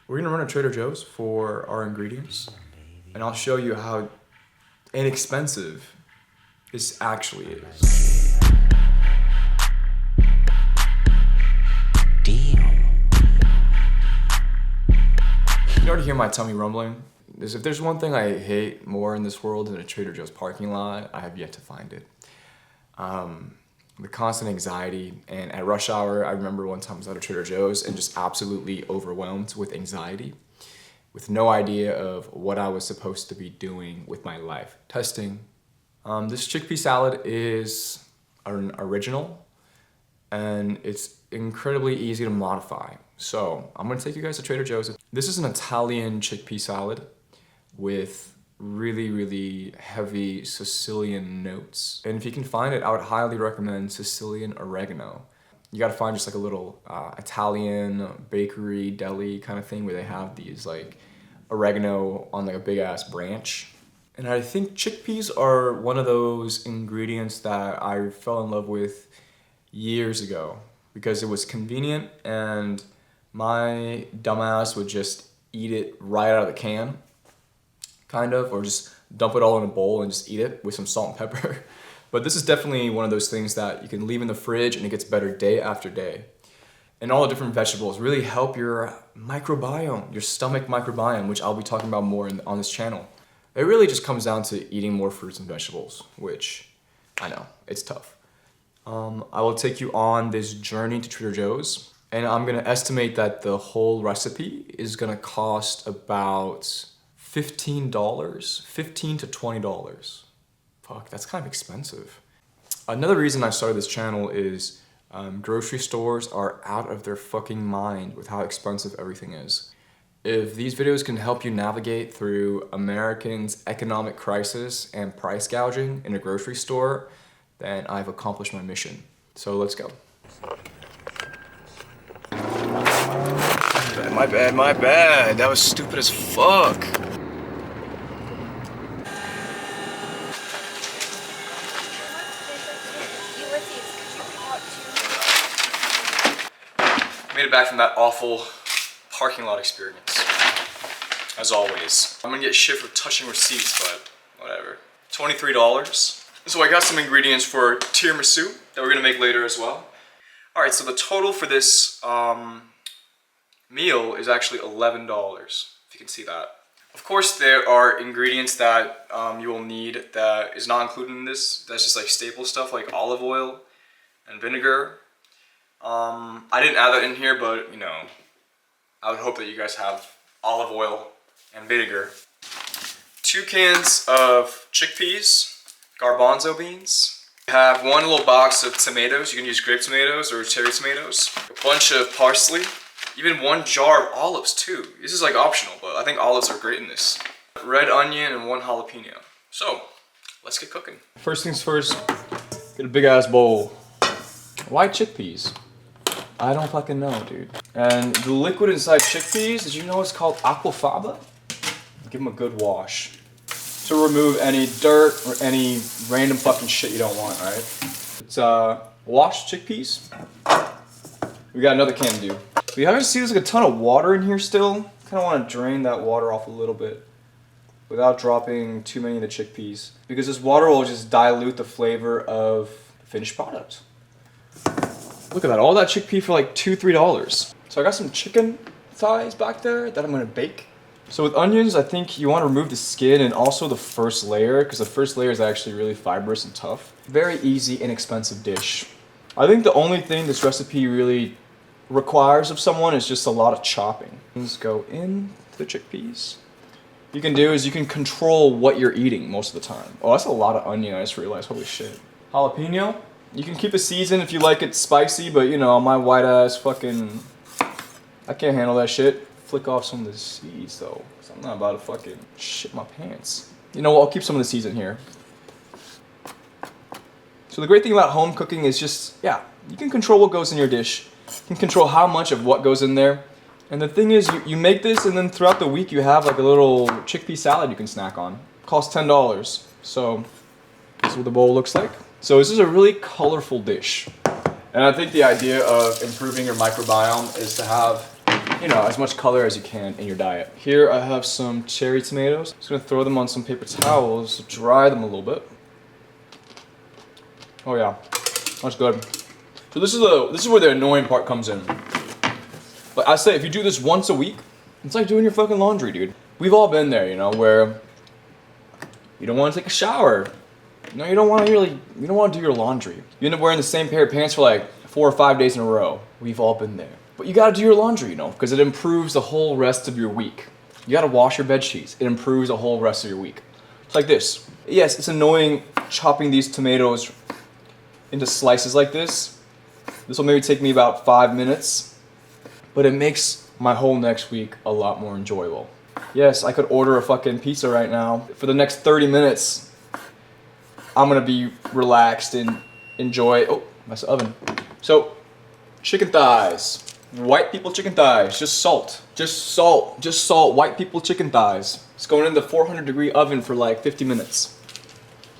We're gonna run to Trader Joe's for our ingredients, and I'll show you how inexpensive this actually is. Damn. You already hear my tummy rumbling. If there's one thing I hate more in this world than a Trader Joe's parking lot, I have yet to find it. The constant anxiety, and at rush hour, I remember one time I was at a Trader Joe's and just absolutely overwhelmed with anxiety, with no idea of what I was supposed to be doing with my life. Testing. This chickpea salad is an original, and it's incredibly easy to modify. So I'm gonna take you guys to Trader Joe's. This is an Italian chickpea salad with really heavy Sicilian notes. And if you can find it, I would highly recommend Sicilian oregano. You gotta find just like a little Italian bakery, deli kind of thing where they have these like oregano on like a big ass branch. And I think chickpeas are one of those ingredients that I fell in love with years ago because it was convenient and my dumbass would just eat it right out of the can, kind of, or just dump it all in a bowl and just eat it with some salt and pepper. But this is definitely one of those things that you can leave in the fridge and it gets better day after day. And all the different vegetables really help your microbiome, your stomach microbiome, which I'll be talking about more on this channel. It really just comes down to eating more fruits and vegetables, which I know, it's tough. I will take you on this journey to Trader Joe's, and I'm gonna estimate that the whole recipe is gonna cost about $15, $15 to $20. Fuck, that's kind of expensive. Another reason I started this channel is grocery stores are out of their fucking mind with how expensive everything is. If these videos can help you navigate through Americans' economic crisis and price gouging in a grocery store, then I've accomplished my mission. So let's go. My bad. That was stupid as fuck. Made it back from that awful parking lot experience, as always. I'm gonna get shit for touching receipts, but whatever. $23. So I got some ingredients for tiramisu that we're gonna make later as well. All right, so the total for this meal is actually $11, if you can see that. Of course, there are ingredients that you will need that is not included in this. That's just like staple stuff like olive oil and vinegar. I didn't add that in here, but you know, I would hope that you guys have olive oil and vinegar. 2 cans of chickpeas, garbanzo beans. You have 1 little box of tomatoes. You can use grape tomatoes or cherry tomatoes. A bunch of parsley. Even 1 jar of olives too. This is like optional, but I think olives are great in this. Red onion and 1 jalapeno. So, let's get cooking. First things first, get a big ass bowl. Why chickpeas? I don't fucking know, dude. And the liquid inside chickpeas, did you know it's called aquafaba? Give them a good wash to remove any dirt or any random fucking shit you don't want, alright? It's washed chickpeas. We got another can to do. But you see there's like a ton of water in here still. Kind of want to drain that water off a little bit without dropping too many of the chickpeas, because this water will just dilute the flavor of the finished product. Look at that, all that chickpea for like $2, $3. So I got some chicken thighs back there that I'm gonna bake. So with onions, I think you wanna remove the skin and also the first layer, because the first layer is actually really fibrous and tough. Very easy, inexpensive dish. I think the only thing this recipe really requires of someone is just a lot of chopping. Let's go into the chickpeas. What you can do is you can control what you're eating most of the time. Oh, that's a lot of onion, I just realized, holy shit. Jalapeno. You can keep a season if you like it spicy, but you know, my white ass fucking, I can't handle that shit. Flick off some of the seeds though, because I'm not about to fucking shit my pants. You know what, I'll keep some of the seeds in here. So the great thing about home cooking is just, yeah, you can control what goes in your dish. You can control how much of what goes in there. And the thing is, you make this and then throughout the week you have like a little chickpea salad you can snack on. It costs $10. So this is what the bowl looks like. So this is a really colorful dish. And I think the idea of improving your microbiome is to have, you know, as much color as you can in your diet. Here I have some cherry tomatoes. Just gonna throw them on some paper towels to dry them a little bit. Oh yeah, that's good. So this is where the annoying part comes in. But I say if you do this once a week, it's like doing your fucking laundry, dude. We've all been there, you know, where you don't want to take a shower. You know, you don't want to do your laundry. You end up wearing the same pair of pants for like 4 or 5 days in a row. We've all been there. But you gotta do your laundry, you know, because it improves the whole rest of your week. You gotta wash your bed sheets. It improves the whole rest of your week. It's like this. Yes, it's annoying chopping these tomatoes into slices like this. This will maybe take me about 5 minutes, but it makes my whole next week a lot more enjoyable. Yes, I could order a fucking pizza right now. For the next 30 minutes, I'm gonna be relaxed and enjoy, oh, that's the oven. So, chicken thighs. White people chicken thighs, just salt, white people chicken thighs. It's going in the 400-degree oven for like 50 minutes.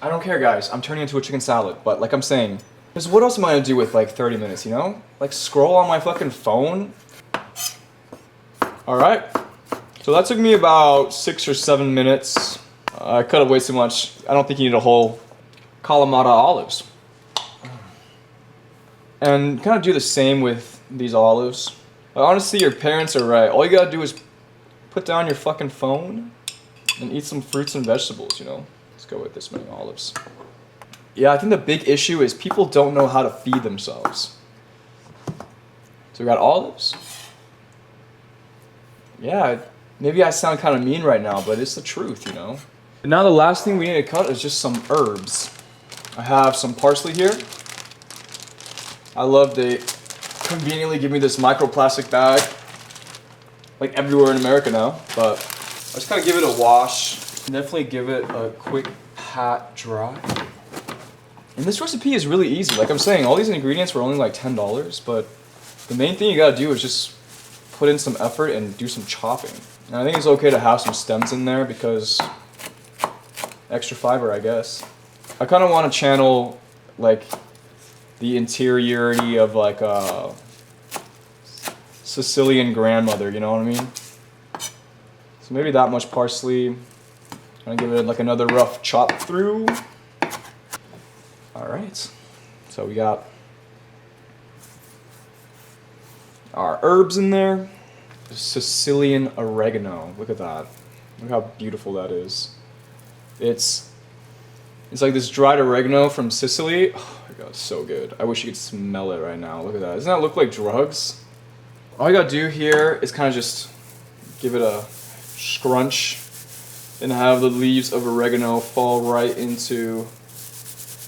I don't care, guys, I'm turning into a chicken salad, but like I'm saying, because what else am I gonna do with like 30 minutes, you know? Like scroll on my fucking phone? Alright, so that took me about 6 or 7 minutes. I cut it way too much. I don't think you need a whole Kalamata olives. And kind of do the same with these olives. But honestly, your parents are right. All you gotta do is put down your fucking phone and eat some fruits and vegetables, you know? Let's go with this many olives. Yeah, I think the big issue is people don't know how to feed themselves. So we got olives. Yeah, maybe I sound kind of mean right now, but it's the truth, you know? And now the last thing we need to cut is just some herbs. I have some parsley here. I love they conveniently give me this microplastic bag, like everywhere in America now, but I just kind of give it a wash. Definitely give it a quick pat dry. And this recipe is really easy. Like I'm saying, all these ingredients were only like $10, but the main thing you gotta do is just put in some effort and do some chopping. And I think it's okay to have some stems in there because extra fiber, I guess. I kind of want to channel like the interiority of like a Sicilian grandmother, you know what I mean? So maybe that much parsley. I'm gonna give it like another rough chop through. All right, so we got our herbs in there. Sicilian oregano, look at that. Look how beautiful that is. It's like this dried oregano from Sicily. Oh my god, it's so good. I wish you could smell it right now. Look at that. Doesn't that look like drugs? All you gotta do here is kind of just give it a scrunch and have the leaves of oregano fall right into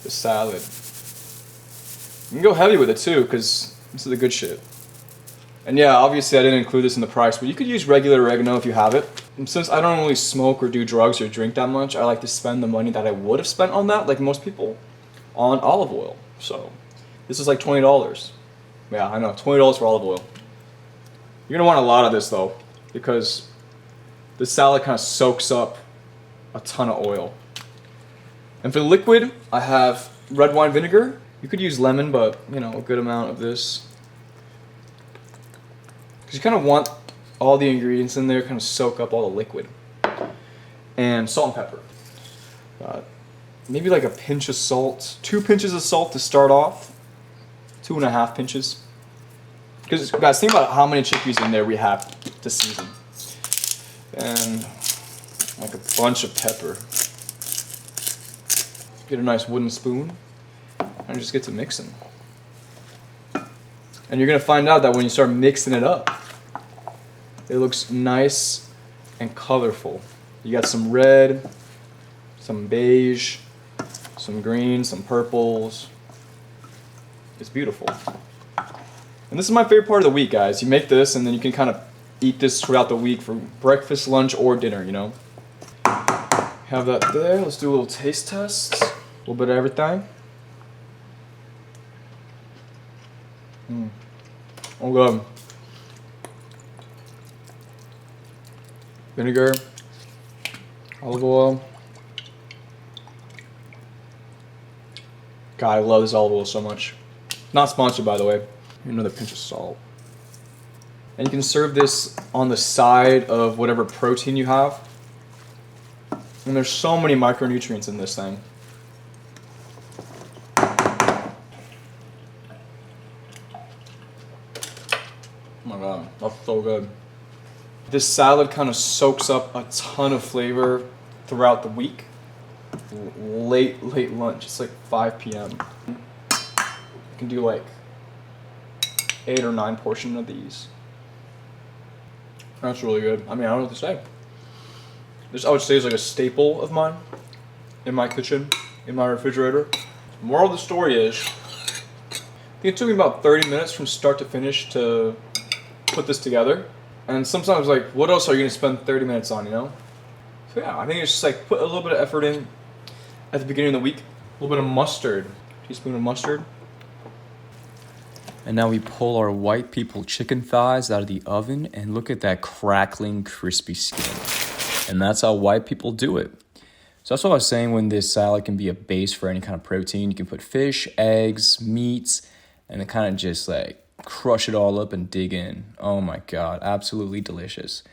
the salad. You can go heavy with it too, because this is the good shit. And yeah, obviously I didn't include this in the price, but you could use regular oregano if you have it. And since I don't really smoke or do drugs or drink that much, I like to spend the money that I would have spent on that, like most people, on olive oil. So this is like $20. Yeah, I know, $20 for olive oil. You're gonna want a lot of this though, because the salad kind of soaks up a ton of oil. And for the liquid, I have red wine vinegar. You could use lemon, but you know, a good amount of this. Because you kind of want all the ingredients in there kind of soak up all the liquid. And salt and pepper. Maybe like a pinch of salt. 2 pinches of salt to start off. 2.5 pinches. Because guys, think about how many chickpeas in there we have to season. And like a bunch of pepper. Get a nice wooden spoon and just get to mixing. And you're gonna find out that when you start mixing it up, it looks nice and colorful. You got some red, some beige, some green, some purples. It's beautiful. And this is my favorite part of the week, guys. You make this and then you can kind of eat this throughout the week for breakfast, lunch, or dinner, you know? Have that there. Let's do a little taste test. A little bit of everything. Oh, good. Vinegar, olive oil. God, I love this olive oil so much. Not sponsored, by the way. Another pinch of salt. And you can serve this on the side of whatever protein you have. And there's so many micronutrients in this thing. Oh my god, that's so good. This salad kind of soaks up a ton of flavor throughout the week. Late lunch, it's like 5 p.m. You can do like 8 or 9 portions of these. That's really good. I mean, I don't know what to say. This, I would say, is like a staple of mine in my kitchen, in my refrigerator. Moral of the story is, I think it took me about 30 minutes from start to finish to put this together. And sometimes, like, what else are you gonna spend 30 minutes on, you know? So yeah, I think it's just like put a little bit of effort in at the beginning of the week. A little bit of mustard, teaspoon of mustard. And now we pull our white people chicken thighs out of the oven and look at that crackling, crispy skin. And that's how white people do it. So that's what I was saying when this salad can be a base for any kind of protein. You can put fish, eggs, meats, and then kind of just like crush it all up and dig in. Oh my God, absolutely delicious.